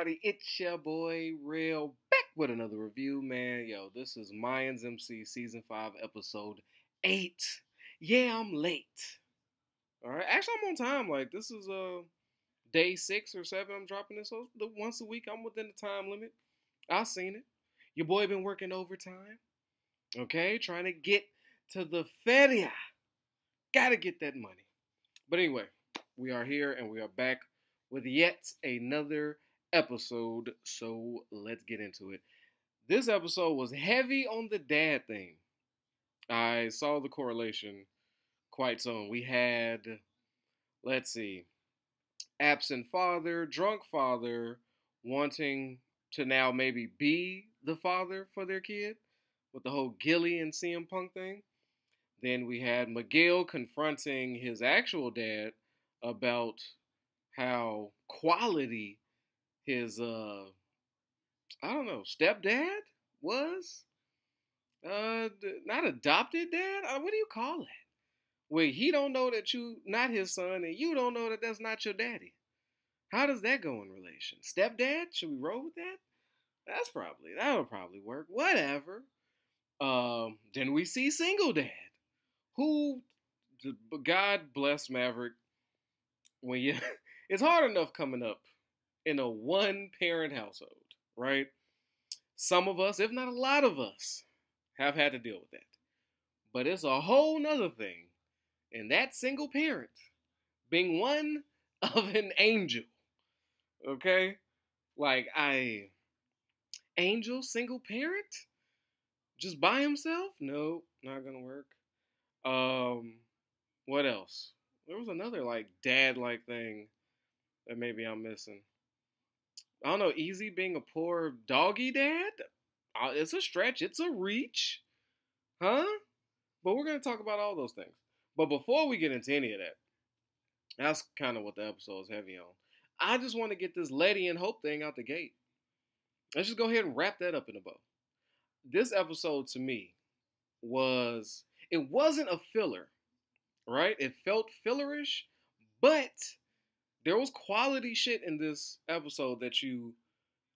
everybody? It's your boy Real back with another review, man. Yo, this is Mayans M.C. Season 5, Episode 8. Yeah, I'm late. Alright, actually, I'm on time. Like, this is day 6 or 7 I'm dropping this. So, once a week, I'm within the time limit. I seen it. Your boy been working overtime. Okay, trying to get to the feria. Gotta get that money. But anyway, we are here and we are back with yet another episode. So let's get into it. This episode was heavy on the dad thing. I saw the correlation quite soon. We had, let's see, absent father, drunk father, wanting to now maybe be the father for their kid with the whole Gilly and CM Punk thing. Then we had Miguel confronting his actual dad about how quality his I don't know, stepdad was. Not adopted dad. What do you call that? Where he don't know that you not his son, and you don't know that that's not your daddy. How does that go in relation? Stepdad? Should we roll with that? That'll probably work. Whatever. Then we see single dad, who, God bless Maverick. When you, it's hard enough coming up in a one-parent household, right? Some of us, if not a lot of us, have had to deal with that. But it's a whole nother thing, and that single parent being one of an angel, okay? Like, angel, single parent? Just by himself? No, not gonna work. What else? There was another, like, dad-like thing that maybe I'm missing. I don't know, Easy being a poor doggy dad? It's a stretch. It's a reach. Huh? But we're going to talk about all those things. But before we get into any of that, that's kind of what the episode is heavy on. I just want to get this Letty and Hope thing out the gate. Let's just go ahead and wrap that up in a bow. This episode, to me, it wasn't a filler, right? It felt fillerish, but there was quality shit in this episode that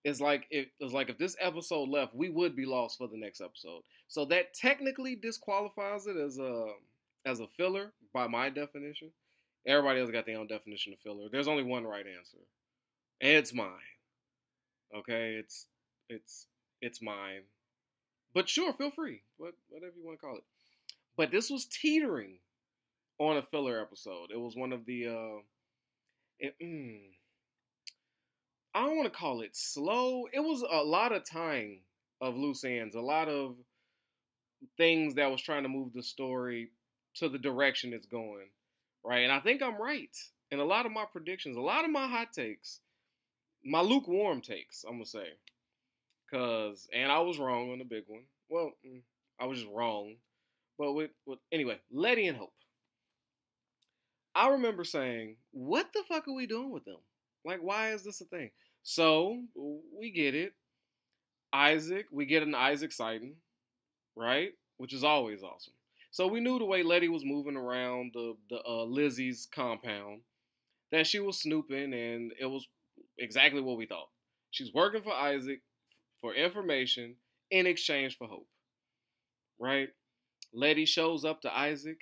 it's like if this episode left, we would be lost for the next episode. So that technically disqualifies it as a filler by my definition. Everybody else got their own definition of filler. There's only one right answer, and it's mine. Okay, it's mine. But sure, feel free, whatever you want to call it. But this was teetering on a filler episode. It was one of the I don't want to call it slow. It was a lot of tying of loose ends, a lot of things that was trying to move the story to the direction it's going, right? And I think I'm right in a lot of my predictions, a lot of my hot takes, my lukewarm takes, I'm gonna say, and I was wrong on the big one. Well, I was just wrong, but anyway, Letty and Hope. I remember saying, "What the fuck are we doing with them? Like, why is this a thing?" So we get it. We get an Isaac sighting, right? Which is always awesome. So we knew the way Letty was moving around the Lizzie's compound that she was snooping, and it was exactly what we thought. She's working for Isaac for information in exchange for Hope, right? Letty shows up to Isaac,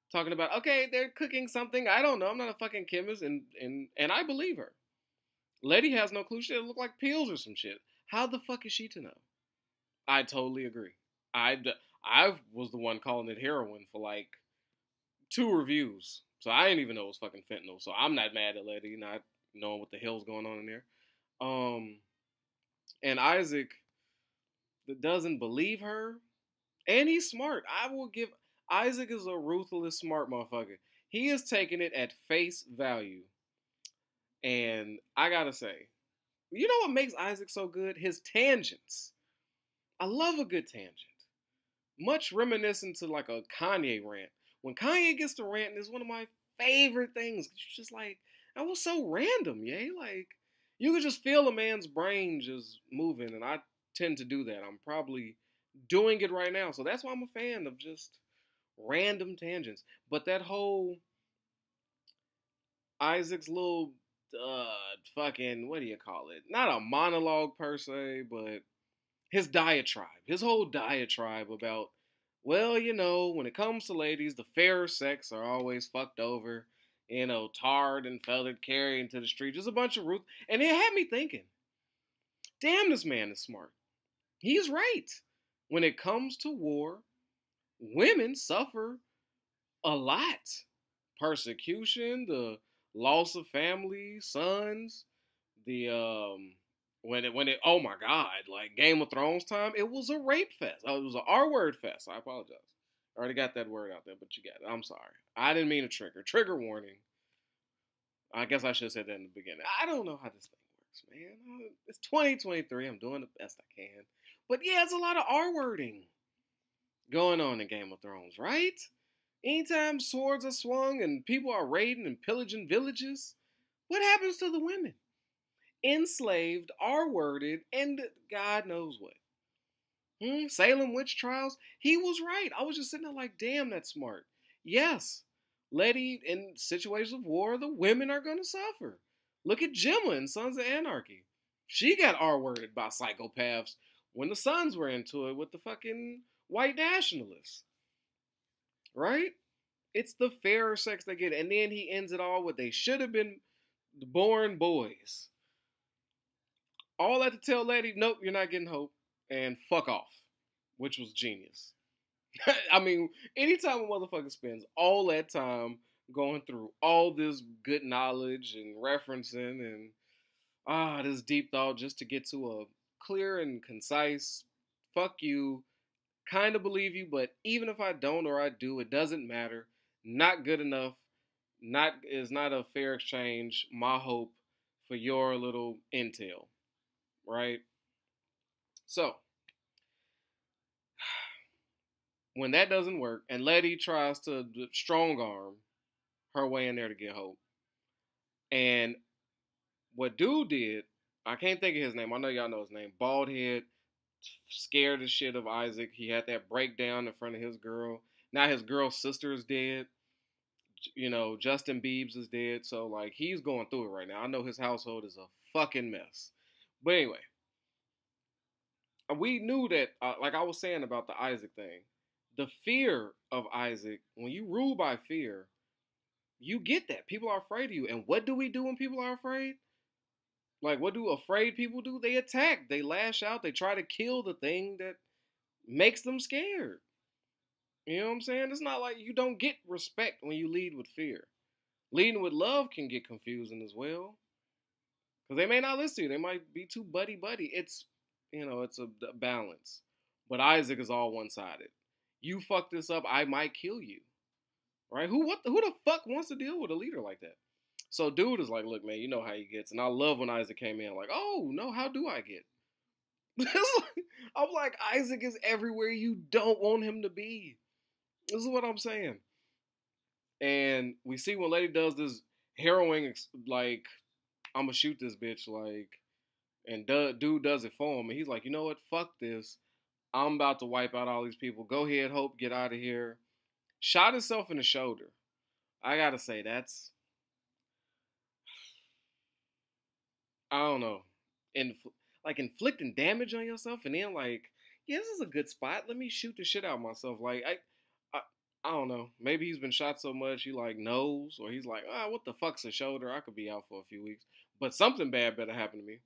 talking about, okay, they're cooking something. I don't know. I'm not a fucking chemist, and I believe her. Letty has no clue. Shit, it look like pills or some shit. How the fuck is she to know? I totally agree. I was the one calling it heroin for like 2 reviews. So I didn't even know it was fucking fentanyl. So I'm not mad at Letty not knowing what the hell's going on in there. And Isaac doesn't believe her. And he's smart. Isaac is a ruthless, smart motherfucker. He is taking it at face value. And I gotta say, you know what makes Isaac so good? His tangents. I love a good tangent. Much reminiscent to like a Kanye rant. When Kanye gets to ranting, it's one of my favorite things. It's just like, that was so random, yay. Like, you could just feel a man's brain just moving, and I tend to do that. I'm probably doing it right now. So that's why I'm a fan of just random tangents. But that whole Isaac's little fucking, what do you call it? Not a monologue per se, but his diatribe, his whole diatribe about, well, when it comes to ladies, the fairer sex are always fucked over, tarred and feathered, carried into the street. Just a bunch of Ruth. And it had me thinking, damn, this man is smart. He's right. When it comes to war, women suffer a lot. Persecution, the loss of family, sons, the when it oh my god, like Game of Thrones time, it was a rape fest. Oh, it was an R word fest. I apologize. I already got that word out there, but you got it. I'm sorry. I didn't mean to trigger. Trigger warning. I guess I should have said that in the beginning. I don't know how this thing works, man. It's 2023. I'm doing the best I can. But yeah, it's a lot of R wording going on in Game of Thrones, right? Anytime swords are swung and people are raiding and pillaging villages, what happens to the women? Enslaved, R-worded, and God knows what. Salem witch trials. He was right. I was just sitting there like, damn, that's smart. Yes, Letty, in situations of war, the women are going to suffer. Look at Gemma in Sons of Anarchy. She got R-worded by psychopaths when the Sons were into it with the fucking white nationalists. Right? It's the fairer sex they get. And then he ends it all with they should have been born boys. All that to tell Letty, nope, you're not getting hope. And fuck off. Which was genius. I mean, anytime a motherfucker spends all that time going through all this good knowledge and referencing and this deep thought just to get to a clear and concise fuck you, kind of believe you, but even if I don't or I do, it doesn't matter. Not good enough. Is not a fair exchange. My hope for your little intel, right? So when that doesn't work, and Letty tries to strong arm her way in there to get hope, and what dude did, I can't think of his name. I know y'all know his name. Bald head, scared as shit of Isaac. He had that breakdown in front of his girl. Now his girl's sister is dead. Justin Biebs is dead. So, like, he's going through it right now. I know his household is a fucking mess. But anyway, we knew that, like I was saying about the Isaac thing, the fear of Isaac, when you rule by fear, you get that. People are afraid of you. And what do we do when people are afraid? Like, what do afraid people do? They attack. They lash out. They try to kill the thing that makes them scared. You know what I'm saying? It's not like you don't get respect when you lead with fear. Leading with love can get confusing as well. Because they may not listen to you. They might be too buddy-buddy. It's a balance. But Isaac is all one-sided. You fuck this up, I might kill you. Right? Who the fuck wants to deal with a leader like that? So dude is like, look, man, you know how he gets. And I love when Isaac came in like, oh, no, how do I get? I'm like, Isaac is everywhere you don't want him to be. This is what I'm saying. And we see when Letty does this harrowing, like, I'm going to shoot this bitch, like, and dude does it for him. And he's like, you know what? Fuck this. I'm about to wipe out all these people. Go ahead, Hope, get out of here. Shot himself in the shoulder. I got to say, that's, I don't know, inflicting damage on yourself and then like, yeah, this is a good spot. Let me shoot the shit out of myself. Like, I don't know. Maybe he's been shot so much he like knows, or he's like, what the fuck's a shoulder? I could be out for a few weeks. But something bad better happen to me.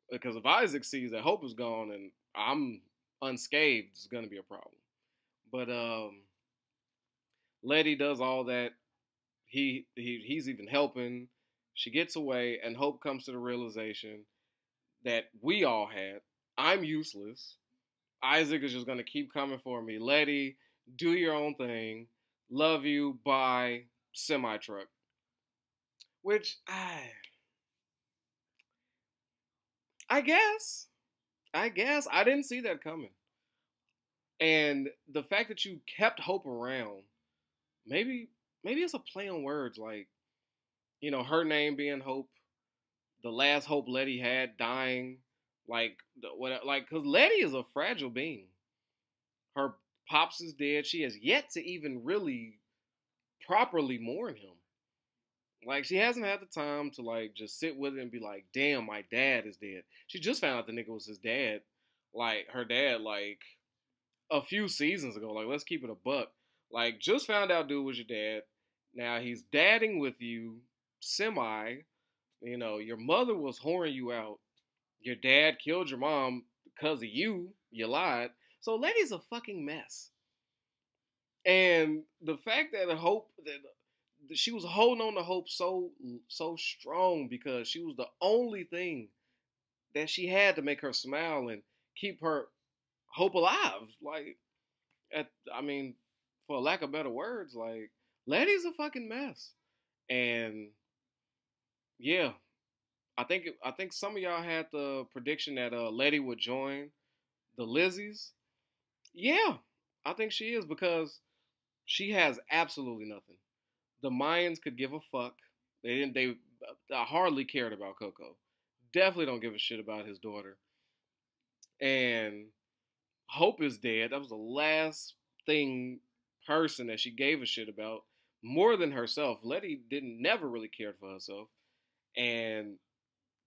Because if Isaac sees that Hope is gone and I'm unscathed, it's gonna be a problem. But Letty does all that. He's even helping. She gets away, and Hope comes to the realization that we all had. I'm useless. Isaac is just going to keep coming for me. Letty, do your own thing. Love you. Bye. Semi-truck. Which, I guess. I didn't see that coming. And the fact that you kept Hope around, maybe it's a play on words, like, her name being Hope, the last Hope Letty had dying, because Letty is a fragile being. Her pops is dead. She has yet to even really properly mourn him. Like, she hasn't had the time to, like, just sit with it and be like, damn, my dad is dead. She just found out the nigga was his dad. Like, her dad, like, a few seasons ago. Like, let's keep it a buck. Like, just found out dude was your dad. Now he's dadding with you, semi. You know, your mother was whoring you out. Your dad killed your mom because of you. You lied. So, Letty's a fucking mess. And the fact that Hope, that she was holding on to Hope so strong because she was the only thing that she had to make her smile and keep her hope alive. Like, I mean, for lack of better words, like, Letty's a fucking mess. And yeah, I think some of y'all had the prediction that Letty would join the Lizzies. Yeah, I think she is because she has absolutely nothing. The Mayans could give a fuck. They didn't. They hardly cared about Coco. Definitely don't give a shit about his daughter. And Hope is dead. That was the last thing person that she gave a shit about more than herself. Letty didn't never really cared for herself, and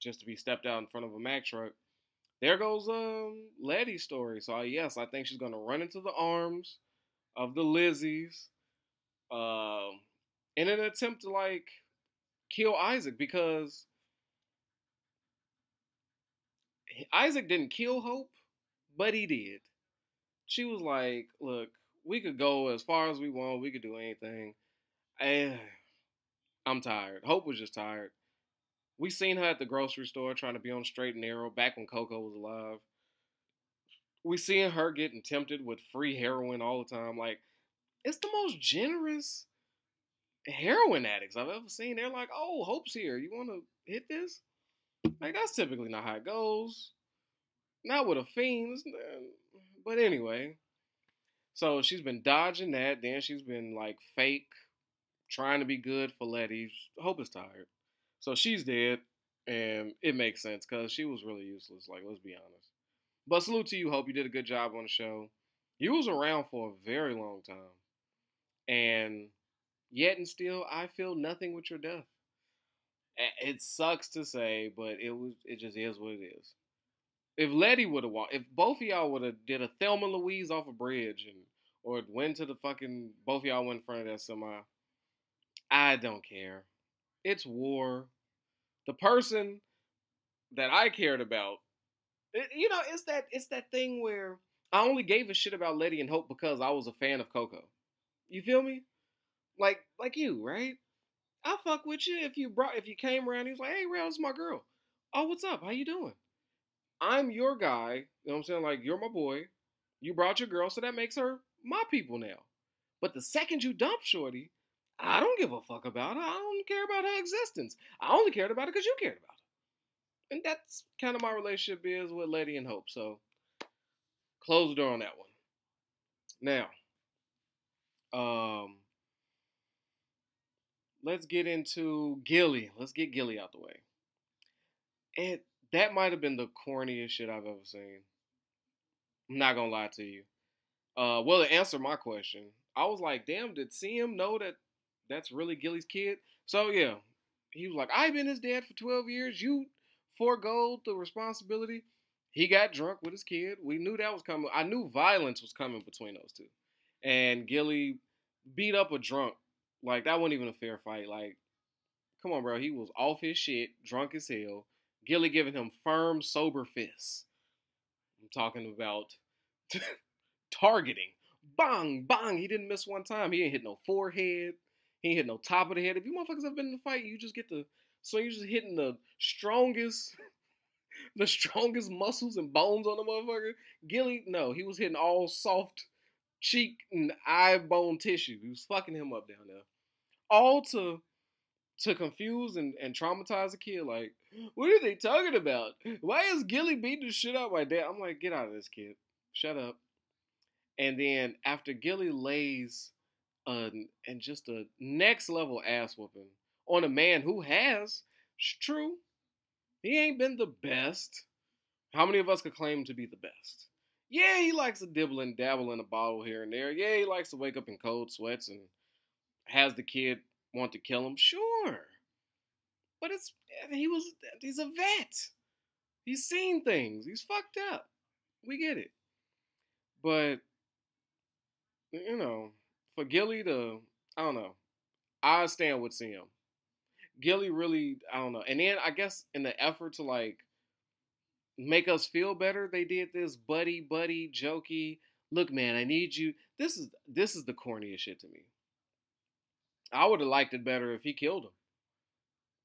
just to be stepped out in front of a Mack truck. There goes Letty's story. So yes, I think she's gonna run into the arms of the Lizzies, um, in an attempt to like kill Isaac because Isaac didn't kill Hope, but he did. She was like, "Look, we could go as far as we want. We could do anything. Eh, I'm tired." Hope was just tired. We seen her at the grocery store trying to be on straight and narrow back when Coco was alive. We seen her getting tempted with free heroin all the time. Like, it's the most generous heroin addicts I've ever seen. They're like, "Oh, Hope's here. You want to hit this?" Like, that's typically not how it goes. Not with a fiend. But anyway, so she's been dodging that. Then she's been like fake, trying to be good for Letty. Hope is tired. So she's dead. And it makes sense because she was really useless. Like, let's be honest. But salute to you, Hope. You did a good job on the show. You was around for a very long time. And yet and still, I feel nothing with your death. It sucks to say, but it just is what it is. If Letty would have walked, if both of y'all would have did a Thelma Louise off a bridge and or went to the fucking both of y'all went in front of that semi, I don't care. It's war. The person that I cared about, it's that thing where I only gave a shit about Letty and Hope because I was a fan of Coco. You feel me? Like you, right? I fuck with you if you came around. He was like, "Hey, Rail, this is my girl. Oh, what's up? How you doing? I'm your guy. You know what I'm saying? Like, you're my boy. You brought your girl, so that makes her my people now. But the second you dump Shorty, I don't give a fuck about her. I don't care about her existence. I only cared about it because you cared about it. And that's kind of my relationship is with Letty and Hope. So close the door on that one. Now, um, let's get into Gilly. Let's get Gilly out the way. And that might have been the corniest shit I've ever seen. I'm not gonna lie to you. Well, to answer my question, I was like, damn, did CM know that that's really Gilly's kid? So yeah, he was like, I've been his dad for 12 years. You forego the responsibility. He got drunk with his kid. We knew that was coming. I knew violence was coming between those two. And Gilly beat up a drunk. Like, that wasn't even a fair fight. Like, come on, bro. He was off his shit, drunk as hell. Gilly giving him firm, sober fists. I'm talking about targeting. Bang, bang. He didn't miss one time. He ain't hit no forehead. He ain't hit no top of the head. If you motherfuckers have been in the fight, you just get the so you're just hitting the strongest muscles and bones on the motherfucker. Gilly, no, he was hitting all soft cheek and eye bone tissue. He was fucking him up down there. All to confuse and traumatize a kid. Like, what are they talking about? Why is Gilly beating the shit out of my dad? I'm like, get out of this, kid. Shut up. And then after Gilly lays and just a next level ass whooping on a man who has, it's true, he ain't been the best. How many of us could claim to be the best? Yeah, he likes to dibble and dabble in a bottle here and there. Yeah, he likes to wake up in cold sweats and has the kid want to kill him. Sure. But he's a vet. He's seen things. He's fucked up. We get it. But you know, for Gilly to, I don't know. I stand with Sam. Gilly really, I don't know. And then I guess in the effort to like make us feel better, they did this buddy jokey. Look, man, I need you. This is the corniest shit to me. I would have liked it better if he killed him,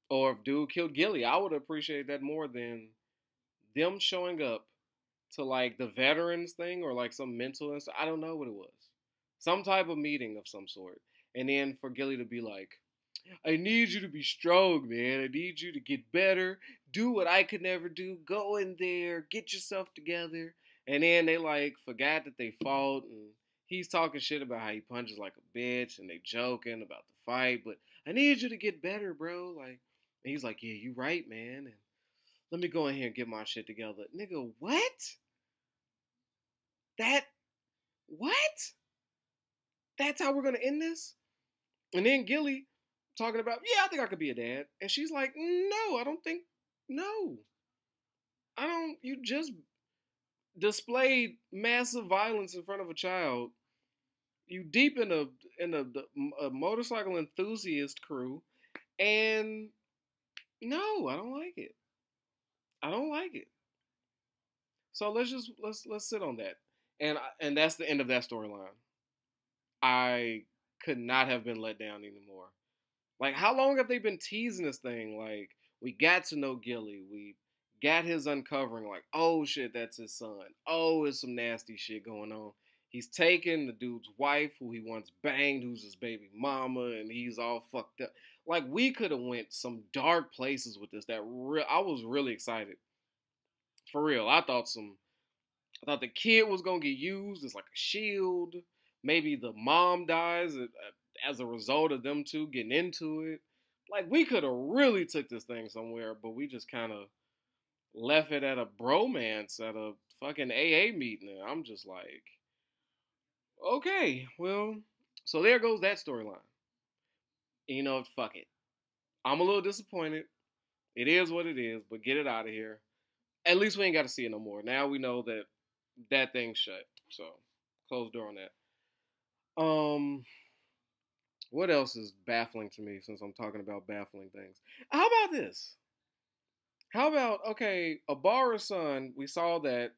or if dude killed Gilly. I would appreciate that more than them showing up to like the veterans thing or like some mental I don't know what it was. Some type of meeting of some sort. And then for Gilly to be like, I need you to be strong, man. I need you to get better. Do what I could never do. Go in there. Get yourself together. And then they like forgot that they fought and he's talking shit about how he punches like a bitch and they joking about the fight, but I need you to get better, bro. Like and he's like, yeah, you right, man. And let me go in here and get my shit together. Nigga, what? That what? That's how we're gonna end this? And then Gilly talking about, yeah, I think I could be a dad. And she's like, no, I don't think, no. I don't, you just displayed massive violence in front of a child. You deep in a motorcycle enthusiast crew. And no, I don't like it. I don't like it. So let's sit on that. And that's the end of that storyline. I could not have been let down anymore. Like, how long have they been teasing this thing? Like, we got to know Gilly. We got his uncovering. Like, oh shit, that's his son. Oh, there's some nasty shit going on. He's taken the dude's wife, who he once banged, who's his baby mama, and he's all fucked up. Like, we could have went some dark places with this. I was really excited. For real, I thought the kid was gonna get used as like a shield. Maybe the mom dies as a result of them two getting into it. Like we could have really took this thing somewhere, but we just kind of left it at a bromance at a fucking AA meeting. And I'm just like, okay, well, so there goes that storyline. You know, fuck it. I'm a little disappointed. It is what it is, but get it out of here. At least we ain't got to see it no more. Now we know that that thing's shut. So close the door on that. What else is baffling to me since I'm talking about baffling things? How about this? How about, okay, Abara's son, we saw that,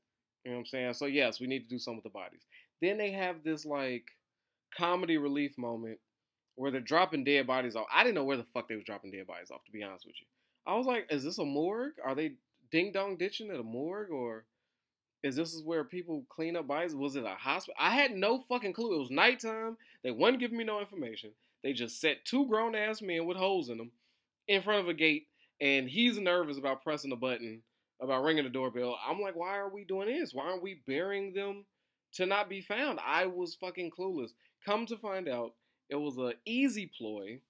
you know what I'm saying? So yes, we need to do something with the bodies. Then they have this like comedy relief moment where they're dropping dead bodies off. I didn't know where the fuck they was dropping dead bodies off, to be honest with you. I was like, is this a morgue? Are they ding dong ditching at a morgue, or is this where people clean up bodies? Was it a hospital? I had no fucking clue. It was nighttime. They wasn't giving me no information. They just set two grown ass men with holes in them in front of a gate, and he's nervous about pressing the button, about ringing the doorbell. I'm like, why are we doing this? Why aren't we burying them to not be found? I was fucking clueless. Come to find out, it was an easy ploy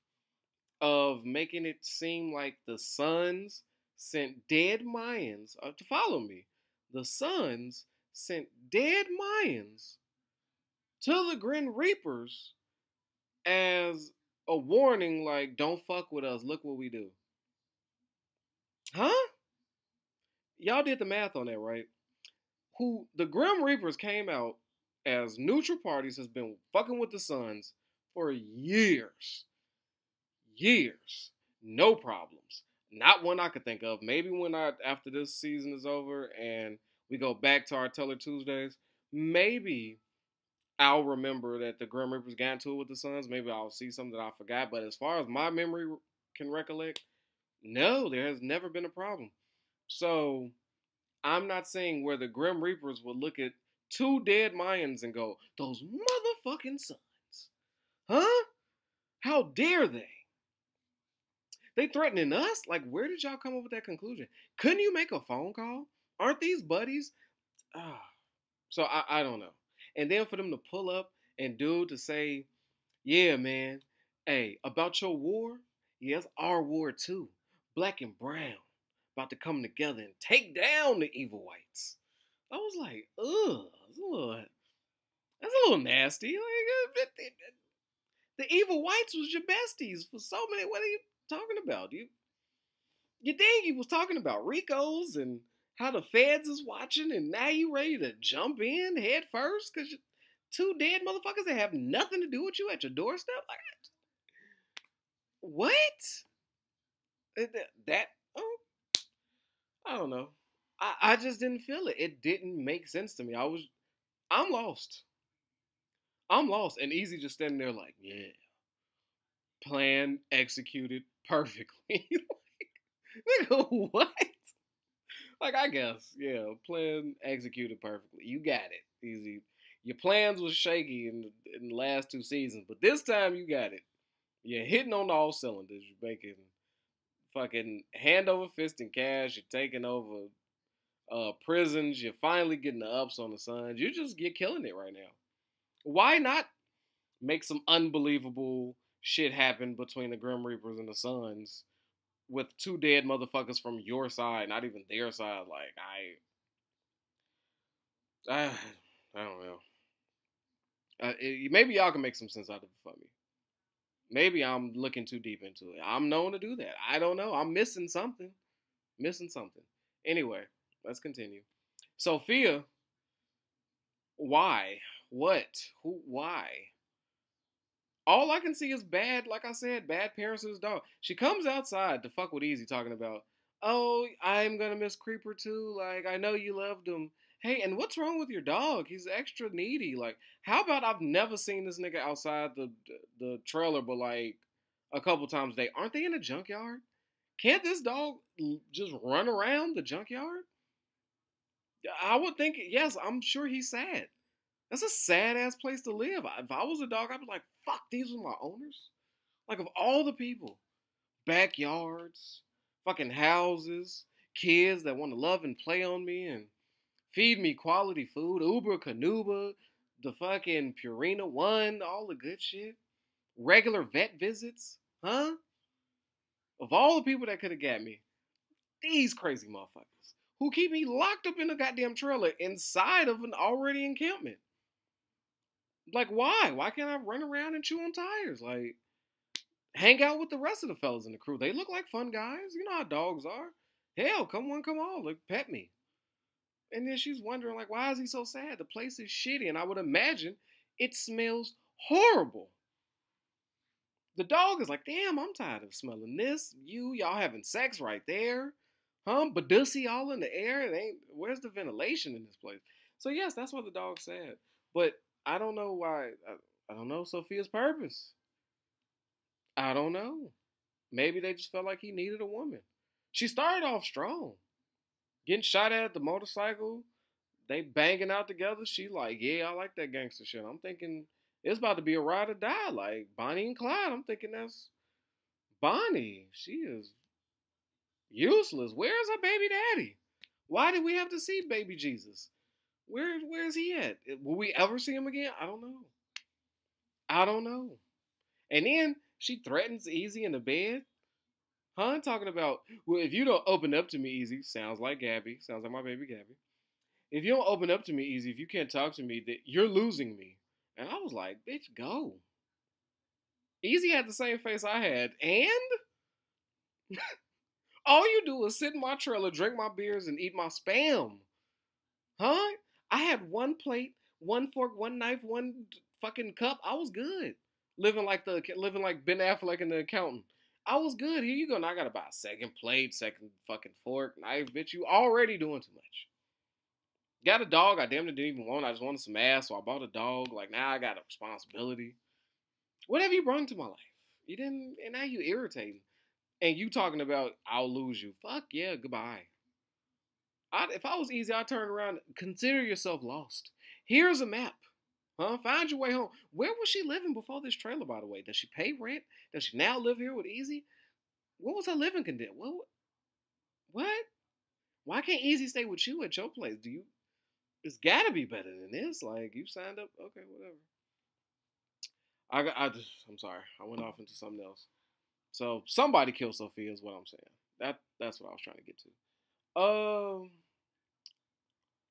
of making it seem like the Sons sent dead Mayans to follow me. The Sons sent dead Mayans to the Grim Reapers as a warning, like, don't fuck with us. Look what we do. Huh? Y'all did the math on that, right? Who the Grim Reapers came out as neutral parties has been fucking with the Sons for years. Years. No problems. Not one I could think of. Maybe after this season is over and we go back to our Teller Tuesdays, maybe I'll remember that the Grim Reapers got into it with the Sons. Maybe I'll see something that I forgot. But as far as my memory can recollect, no, there has never been a problem. So I'm not saying where the Grim Reapers would look at two dead Mayans and go, those motherfucking Sons. Huh? How dare they? They threatening us? Like, where did y'all come up with that conclusion? Couldn't you make a phone call? Aren't these buddies? So I don't know. And then for them to pull up and to say, yeah, man, hey, about your war? Yeah, it's our war too. Black and brown about to come together and take down the evil whites. I was like, ugh, that's a little nasty. Like, the evil whites was your besties for so many. What are you talking about? You think you was talking about Ricos and how the feds is watching, and now you ready to jump in head first because two dead motherfuckers that have nothing to do with you at your doorstep? Like, what? That oh, I don't know. I just didn't feel it. It didn't make sense to me. I'm lost. I'm lost. And Easy just standing there like, yeah, plan executed perfectly. Nigga, what? Like, I guess, yeah, plan executed perfectly. You got it, Easy. Your plans was shaky in the last two seasons, but this time you got it. You're hitting on all cylinders. You're making fucking hand over fist in cash. You're taking over prisons. You're finally getting the ups on the Suns. You're killing it right now. Why not make some unbelievable shit happen between the Grim Reapers and the Suns with two dead motherfuckers from your side, not even their side? Like I, I don't know. Maybe y'all can make some sense out of it for me. Maybe I'm looking too deep into it. I'm known to do that. I don't know. I'm missing something. Missing something. Anyway, let's continue. Sophia, why? What? Who? Why? All I can see is bad, like I said, bad parents to his dog. She comes outside to fuck with Easy talking about, oh, I'm gonna miss Creeper too. Like, I know you loved him. Hey, and what's wrong with your dog? He's extra needy. Like, how about I've never seen this nigga outside the trailer, but like a couple times a day. Aren't they in a junkyard? Can't this dog just run around the junkyard? I would think, yes, I'm sure he's sad. That's a sad ass place to live. If I was a dog, I'd be like, fuck, these were my owners. Like, of all the people, backyards, fucking houses, kids that want to love and play on me and feed me quality food, Uber Canuba, the fucking Purina One, all the good shit, regular vet visits, huh? Of all the people that could have got me, these crazy motherfuckers who keep me locked up in a goddamn trailer inside of an already encampment. Like, why? Why can't I run around and chew on tires? Like, hang out with the rest of the fellas in the crew. They look like fun guys. You know how dogs are. Hell, come on, come on. Look, pet me. And then she's wondering, like, why is he so sad? The place is shitty. And I would imagine it smells horrible. The dog is like, damn, I'm tired of smelling this. Y'all having sex right there. Huh? Badussy all in the air. Where's the ventilation in this place? So, yes, that's why the dog's sad. But I don't know why. I don't know Sophia's purpose. I don't know. Maybe they just felt like he needed a woman. She started off strong. Getting shot at the motorcycle. They banging out together. She like, yeah, I like that gangster shit. I'm thinking it's about to be a ride or die. Like Bonnie and Clyde. I'm thinking that's Bonnie. She is useless. Where's her baby daddy? Why did we have to see baby Jesus? Where's he at? Will we ever see him again? I don't know. I don't know. And then she threatens Easy in the bed. Huh? Talking about, well, if you don't open up to me, Easy, sounds like Gabby. Sounds like my baby Gabby. If you don't open up to me, Easy, if you can't talk to me, that you're losing me. And I was like, bitch, go. Easy had the same face I had. And all you do is sit in my trailer, drink my beers, and eat my spam. Huh? I had one plate, one fork, one knife, one fucking cup. I was good. Living like Ben Affleck in The Accountant. I was good. Here you go. Now I gotta buy a second plate, second fucking fork, knife. Bitch, you already doing too much. Got a dog I damn near didn't even want. I just wanted some ass, so I bought a dog. Like, now I got a responsibility. What have you brought to my life? You didn't, and now you irritating. And you talking about, I'll lose you. Fuck yeah, goodbye. If I was Easy, I'd turn around. Consider yourself lost. Here's a map. Huh? Find your way home. Where was she living before this trailer, by the way? Does she pay rent? Does she now live here with Easy? What was her living condition? What? Why can't Easy stay with you at your place? It's gotta be better than this. Like, you signed up. Okay, whatever. I'm sorry. I went off into something else. So somebody kill Sophia is what I'm saying. That's what I was trying to get to.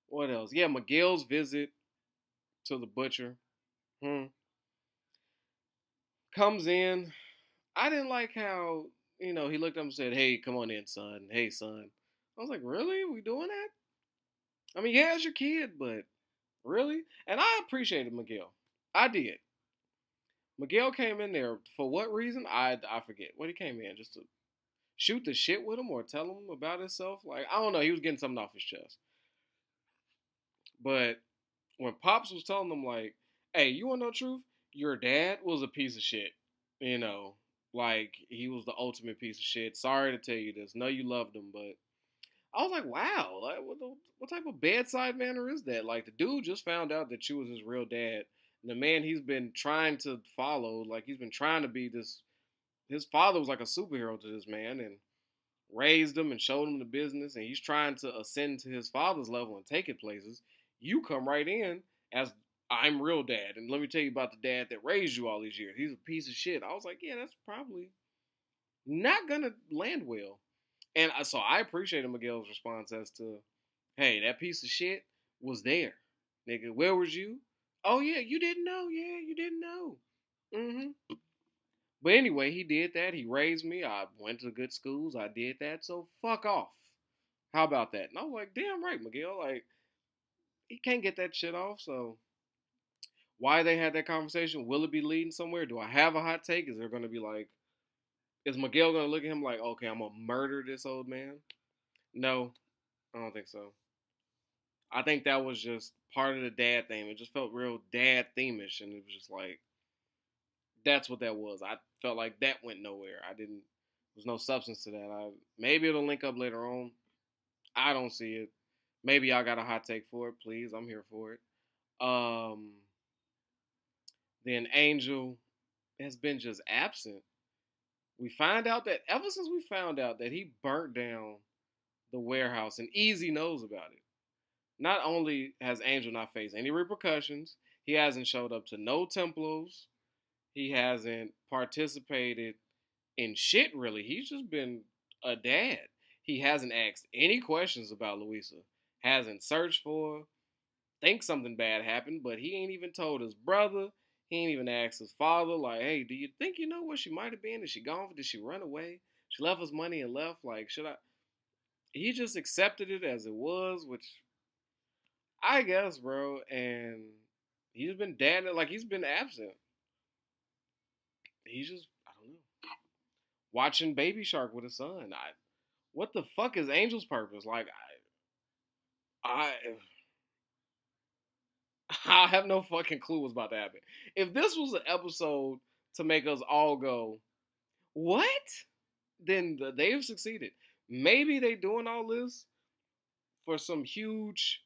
What else? Yeah, McGill's visit to the butcher. Comes in. I didn't like how he looked up and said, "Hey, come on in, son. Hey, son." I was like, "Really? We doing that?" I mean, yeah, it's your kid, but really? And I appreciated Miguel. I did. Miguel came in there for what reason? I forget. What he came in just to shoot the shit with him or tell him about himself. Like I don't know. He was getting something off his chest. But when Pops was telling him like, "Hey, you want to know the truth? Your dad was a piece of shit. You know, like he was the ultimate piece of shit. Sorry to tell you this. Know you loved him, but." I was like, wow, like what type of bedside manner is that? Like the dude just found out that you was his real dad. And the man he's been trying to follow, like he's been trying to be this. His father was like a superhero to this man and raised him and showed him the business. And he's trying to ascend to his father's level and take it places. You come right in as I'm real dad. And let me tell you about the dad that raised you all these years. He's a piece of shit. I was like, yeah, that's probably not going to land well. And so I appreciated Miguel's response as to, hey, that piece of shit was there. Nigga, where was you? Oh, yeah, you didn't know. Yeah, you didn't know. Mm-hmm. But anyway, he did that. He raised me. I went to good schools. I did that. So fuck off. How about that? And I was like, damn right, Miguel. Like, he can't get that shit off. So why they had that conversation? Will it be leading somewhere? Do I have a hot take? Is there going to be like, is Miguel going to look at him like, okay, I'm going to murder this old man? No, I don't think so. I think that was just part of the dad theme. It just felt real dad themish, and it was just like that's what that was. I felt like that went nowhere. I didn't. There's no substance to that. Maybe it'll link up later on. I don't see it. Maybe y'all got a hot take for it. Please, I'm here for it. Um, then Angel has been just absent. We find out that ever since we found out that he burnt down the warehouse, and Easy knows about it. Not only has Angel not faced any repercussions, he hasn't showed up to no templos. He hasn't participated in shit, really. He's just been a dad. He hasn't asked any questions about Louisa. Hasn't searched for her. Thinks something bad happened, but he ain't even told his brother. He ain't even asked his father, like, hey, do you think you know where she might have been? Is she gone? Did she run away? She left us money and left. Like, should I? He just accepted it as it was, which I guess, bro. And he's been dad, like he's been absent. He's just, I don't know, watching Baby Shark with his son. What the fuck is Angel's purpose? Like, I, I have no fucking clue what's about to happen. If this was an episode to make us all go, what? Then they've succeeded. Maybe they doing all this for some huge,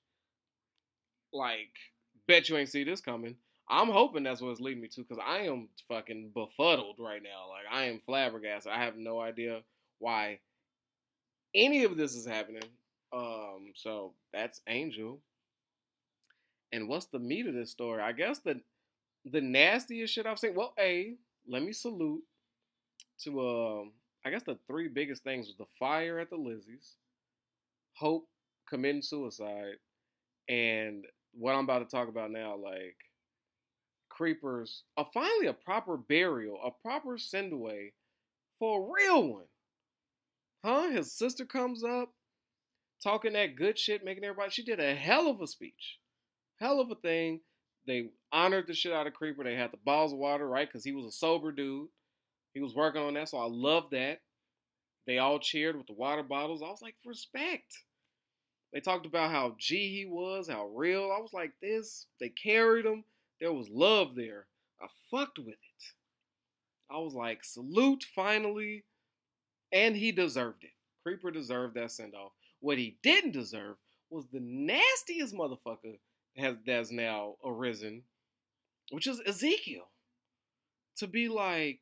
like, bet you ain't see this coming. I'm hoping that's what it's leading me to because I am fucking befuddled right now. Like, I am flabbergasted. I have no idea why any of this is happening. So that's Angel. And what's the meat of this story? I guess the nastiest shit I've seen. Well, let me salute to I guess the three biggest things was the fire at the Lizzie's, Hope committing suicide, and what I'm about to talk about now, like Creeper's finally a proper burial, a proper send away for a real one. Huh? His sister comes up talking that good shit, making everybody. She did a hell of a speech. Hell of a thing. They honored the shit out of Creeper. They had the bottles of water, right? Because he was a sober dude. He was working on that, so I love that. They all cheered with the water bottles. I was like, respect. They talked about how G he was, how real. I was like, this. They carried him. There was love there. I fucked with it. I was like, salute, finally. And he deserved it. Creeper deserved that send-off. What he didn't deserve was the nastiest motherfucker that's now arisen, which is Ezekiel. To be like,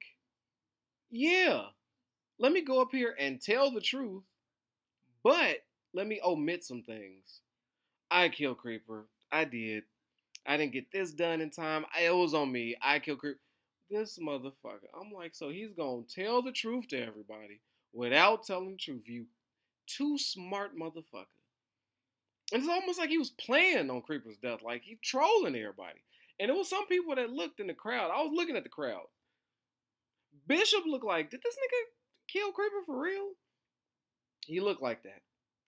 yeah, let me go up here and tell the truth, but let me omit some things. I killed Creeper. I did. I didn't get this done in time. It was on me. I killed Creeper. This motherfucker. I'm like, so he's going to tell the truth to everybody without telling the truth. You too smart motherfucker. And it's almost like he was playing on Creeper's death. Like, he trolling everybody. And it was some people that looked in the crowd. I was looking at the crowd. Bishop looked like, did this nigga kill Creeper for real? He looked like that.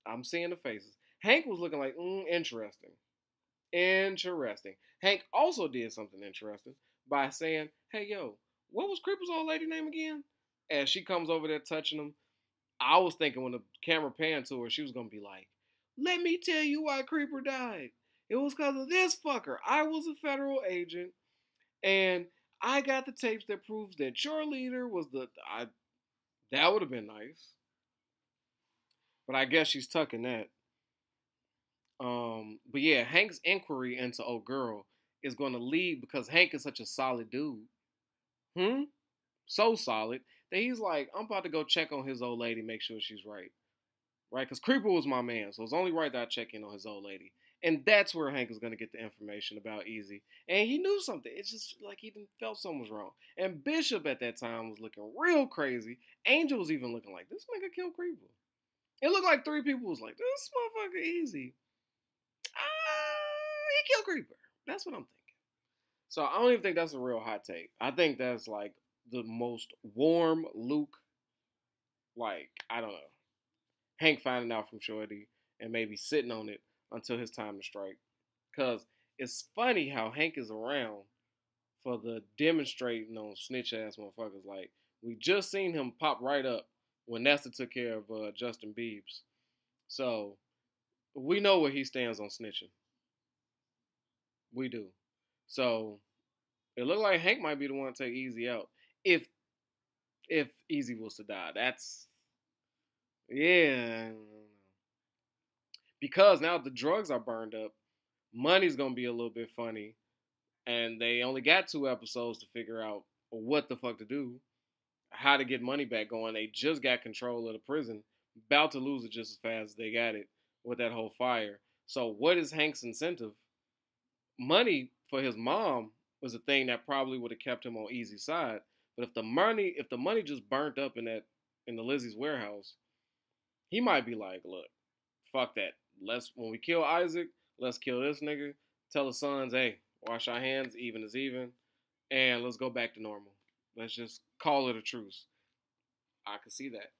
I'm seeing the faces. Hank was looking like, interesting. Interesting. Hank also did something interesting by saying, hey, yo, what was Creeper's old lady name again? As she comes over there touching him, I was thinking when the camera panned to her, she was going to be like, let me tell you why Creeper died. It was because of this fucker. I was a federal agent, and I got the tapes that proves that your leader was that would have been nice. But I guess she's tucking that. But yeah, Hank's inquiry into old girl is going to lead because Hank is such a solid dude. So solid that he's like, I'm about to go check on his old lady, make sure she's right. Right? Because Creeper was my man, so it's only right that I check in on his old lady. And that's where Hank is going to get the information about Easy. And he knew something. It's just like he felt something was wrong. And Bishop at that time was looking real crazy. Angel was even looking like, this nigga killed Creeper. It looked like 3 people was like, this motherfucker Easy. He killed Creeper. That's what I'm thinking. So I don't even think that's a real hot take. I think that's like the most warm Luke, like, I don't know, Hank finding out from Shorty and maybe sitting on it until his time to strike. Because it's funny how Hank is around for the demonstrating on snitch ass motherfuckers. Like, we just seen him pop right up when Nesta took care of Justin Biebs. So we know where he stands on snitching. We do. So it looked like Hank might be the one to take Easy out if Easy was to die. That's, yeah. Because now the drugs are burned up, money's gonna be a little bit funny, and they only got 2 episodes to figure out what the fuck to do, how to get money back going. They just got control of the prison, about to lose it just as fast as they got it with that whole fire. So what is Hank's incentive? Money for his mom was a thing that probably would have kept him on Easy's side. But if the money just burnt up in the Lizzie's warehouse, he might be like, look, fuck that. When we kill Isaac, let's kill this nigga. Tell the sons, hey, wash our hands, even is even, and let's go back to normal. Let's just call it a truce. I could see that.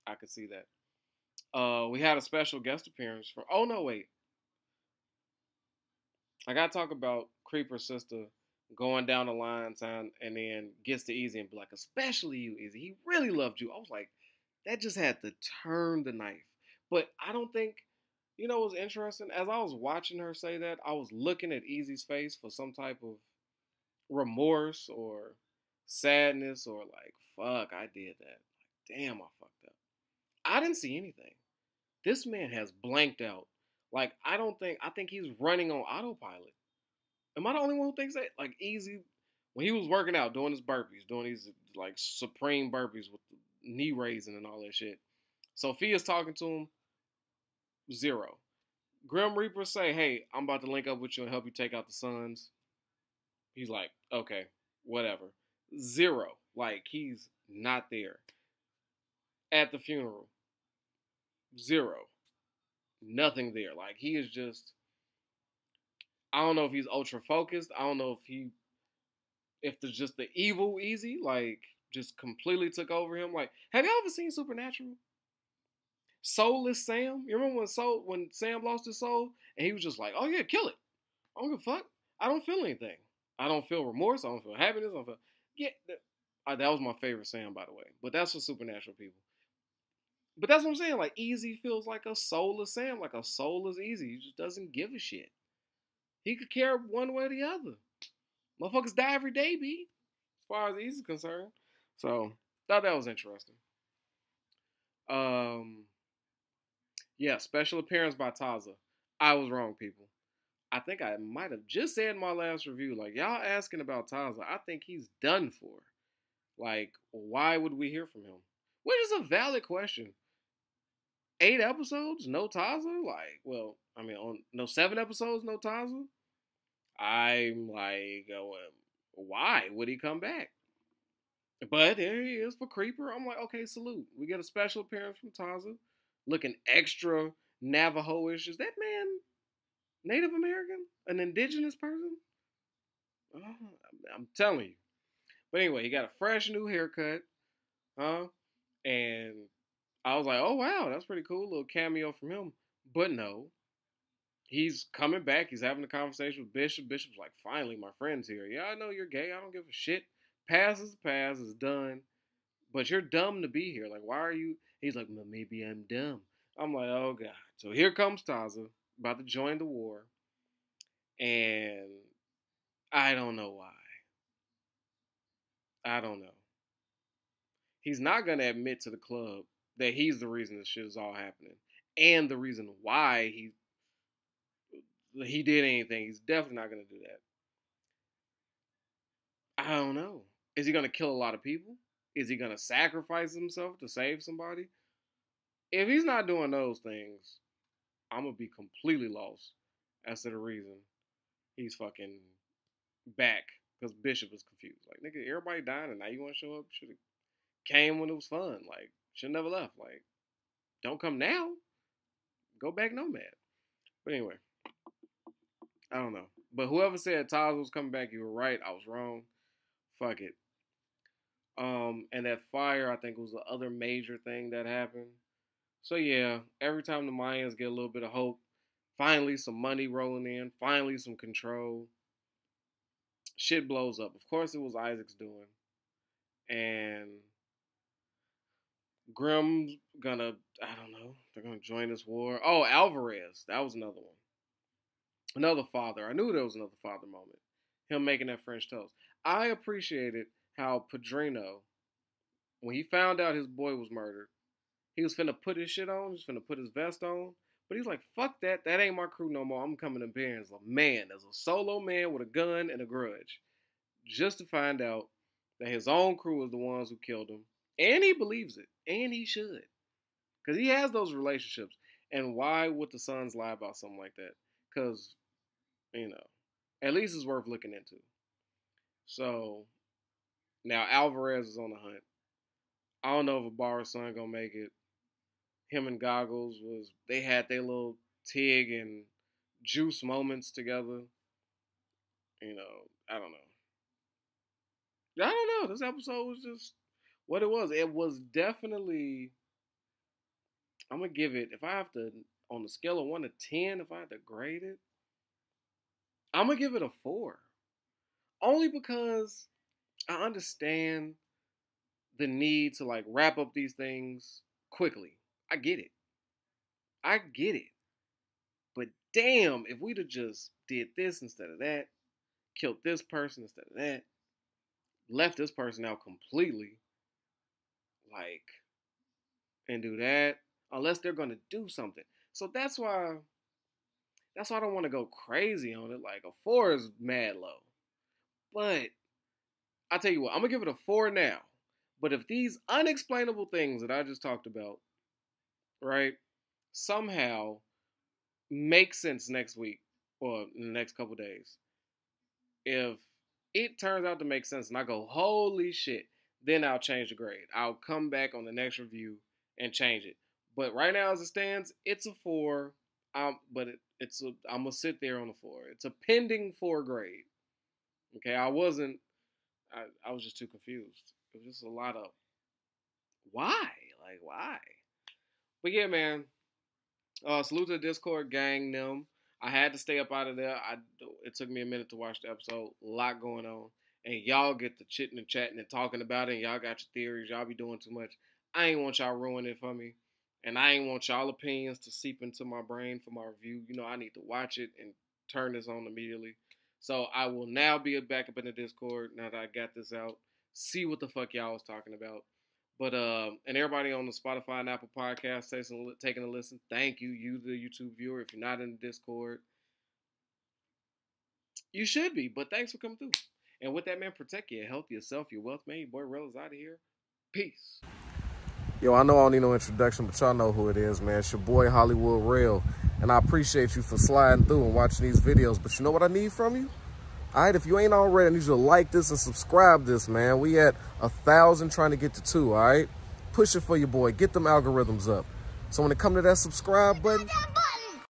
I could see that. We had a special guest appearance from. Oh no, wait. I gotta talk about Creeper's sister going down the line time and then gets to Easy and be like, especially you, Easy. He really loved you. I was like, that just had to turn the knife. But I don't think, you know what's interesting? As I was watching her say that, I was looking at Easy's face for some type of remorse or sadness or like, fuck, I did that. Like, damn, I fucked up. I didn't see anything. This man has blanked out. Like, I think he's running on autopilot. Am I the only one who thinks that? Like, Easy, when he was working out, doing his burpees, doing these, like, supreme burpees with the knee raising and all that shit. Sophia's talking to him, 0. Grim Reaper say, hey, I'm about to link up with you and help you take out the Suns. He's like, okay, whatever. 0. Like, he's not there. At the funeral, 0. Nothing there. Like, he is just, I don't know if he's ultra focused. I don't know if there's just the evil Easy, like, just completely took over him. Like, have y'all ever seen Supernatural? Soulless Sam? You remember when Sam lost his soul? And he was just like, oh yeah, kill it. I don't give a fuck. I don't feel anything. I don't feel remorse. I don't feel happiness. I don't feel, yeah. That was my favorite Sam, by the way. But that's for Supernatural people. But that's what I'm saying. Like, Easy feels like a soulless Sam, like a soulless Easy. He just doesn't give a shit. He could care one way or the other. Motherfuckers die every day, B. As far as Easy's concerned. So, thought that was interesting. Yeah, special appearance by Taza. I was wrong, people. I think I might have just said in my last review, like, y'all asking about Taza, I think he's done for. Like, why would we hear from him? Which is a valid question. 8 episodes, no Taza? Like, well, I mean, no 7 episodes, no Taza? I'm like, why would he come back? But there he is for Creeper. I'm like, okay, salute. We get a special appearance from Taza, looking extra Navajo-ish. Is that man Native American? An indigenous person? I'm telling you. But anyway, he got a fresh new haircut. Huh? And I was like, oh, wow, that's pretty cool. A little cameo from him. But no, he's coming back. He's having a conversation with Bishop. Bishop's like, finally, my friend's here. Yeah, I know you're gay. I don't give a shit. Past is past. It's done. But you're dumb to be here. Like, why are you? He's like, well, maybe I'm dumb. I'm like, oh, God. So here comes Taza, about to join the war. And I don't know why. I don't know. He's not going to admit to the club that he's the reason this shit is all happening. And the reason why he did anything. He's definitely not going to do that. I don't know. Is he going to kill a lot of people? Is he going to sacrifice himself to save somebody? If he's not doing those things, I'm going to be completely lost as to the reason he's fucking back. Because Bishop is confused. Like, nigga, everybody dying and now you want to show up? Should have came when it was fun. Like, should never left. Like, don't come now. Go back nomad. But anyway, I don't know. But whoever said Taz was coming back, you were right. I was wrong. Fuck it. And that fire, I think, was the other major thing that happened. So yeah, every time the Mayans get a little bit of hope, finally some money rolling in, finally some control, shit blows up. Of course it was Isaac's doing. And Grimm's gonna, I don't know, they're gonna join this war. Oh, Alvarez, that was another one. Another father. I knew there was another father moment. Him making that French toast. I appreciated how Padrino, when he found out his boy was murdered, he was finna put his shit on, he was finna put his vest on, but he's like, fuck that, that ain't my crew no more. I'm coming to bear as a man, as a solo man with a gun and a grudge. Just to find out that his own crew is the ones who killed him. And he believes it. And he should. Because he has those relationships. And why would the sons lie about something like that? Because, you know, at least it's worth looking into. So, now Alvarez is on the hunt. I don't know if Ibarra's son gonna make it. Him and Goggles they had their little Tig and Juice moments together. You know, I don't know. This episode was just what it was. It was definitely, I'm gonna give it, if I have to, on the scale of 1 to 10, if I had to grade it, I'm gonna give it a 4. Only because I understand the need to like wrap up these things quickly. I get it. But damn, if we'd have just did this instead of that, killed this person instead of that, left this person out completely, like, and do that, unless they're gonna do something. So that's why I don't want to go crazy on it. Like, a 4 is mad low. But I tell you what, I'm gonna give it a 4 now. But if these unexplainable things that I just talked about, right, somehow make sense next week or in the next couple days, if it turns out to make sense and I go, holy shit, then I'll change the grade. I'll come back on the next review and change it. But right now as it stands, it's a 4. But I'm gonna sit there on a 4. It's a pending 4 grade. Okay, I was just too confused. It was just a lot of why? Like, why? But yeah, man. Salute to the Discord gang, them. I had to stay up out of there. It took me a minute to watch the episode. A lot going on. And y'all get to chitting and chatting and talking about it. And y'all got your theories. Y'all be doing too much. I ain't want y'all ruin it for me. And I ain't want y'all opinions to seep into my brain for my review. You know, I need to watch it and turn this on immediately. So I will now be back up in the Discord now that I got this out. See what the fuck y'all was talking about. But, and everybody on the Spotify and Apple Podcast taking a listen, thank you. You, the YouTube viewer, if you're not in the Discord, you should be. But thanks for coming through. And with that, man, protect your health, yourself, your wealth, man. Your boy Real is out of here. Peace. Yo, I know I don't need no introduction, but y'all know who it is, man. It's your boy Hollywood Real. And I appreciate you for sliding through and watching these videos. But you know what I need from you? All right, if you ain't already, I need you to like this and subscribe this, man. We at 1,000 trying to get to 2, all right? Push it for your boy. Get them algorithms up. So when it come to that subscribe button,